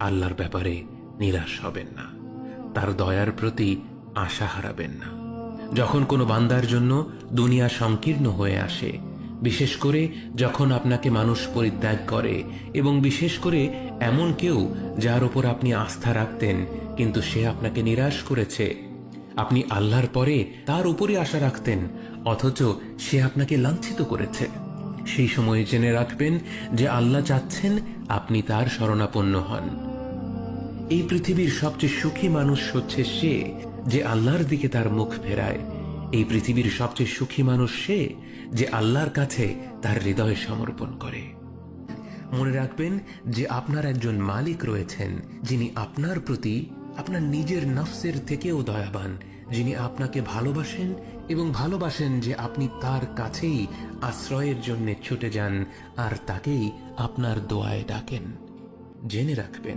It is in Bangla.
আল্লাহর ব্যাপারে নিরাশ হবেন না, তার দয়ার প্রতি আশা হারাবেন না। যখন কোনো বান্দার জন্য দুনিয়া সংকীর্ণ হয়ে আসে, বিশেষ করে যখন আপনাকে মানুষ পরিত্যাগ করে, এবং বিশেষ করে এমন কেউ যার উপর আপনি আস্থা রাখতেন কিন্তু সে আপনাকে নিরাশ করেছে, আপনি আল্লাহর পরে তার উপরই আশা রাখতেন অথচ সে আপনাকে লাঞ্ছিত করেছে, সেই সময় জেনে রাখবেন যে আল্লাহ চাচ্ছেন আপনি তার শরণাপন্ন হন। এই পৃথিবীর সবচেয়ে সুখী মানুষ হচ্ছে সে যে আল্লাহর দিকে তার মুখ ফেরায়। এই পৃথিবীর সবচেয়ে সুখী মানুষ সে যে আল্লাহর কাছে তার হৃদয় সমর্পণ করে। মনে রাখবেন যে আপনার একজন মালিক রয়েছেন যিনি আপনার প্রতি আপনার নিজের নফসের থেকেও দয়াবান, যিনি আপনাকে ভালোবাসেন এবং ভালোবাসেন যে আপনি তার কাছেই আশ্রয়ের জন্য ছুটে যান আর তাকেই আপনার দোয়ায় ডাকেন। জেনে রাখবেন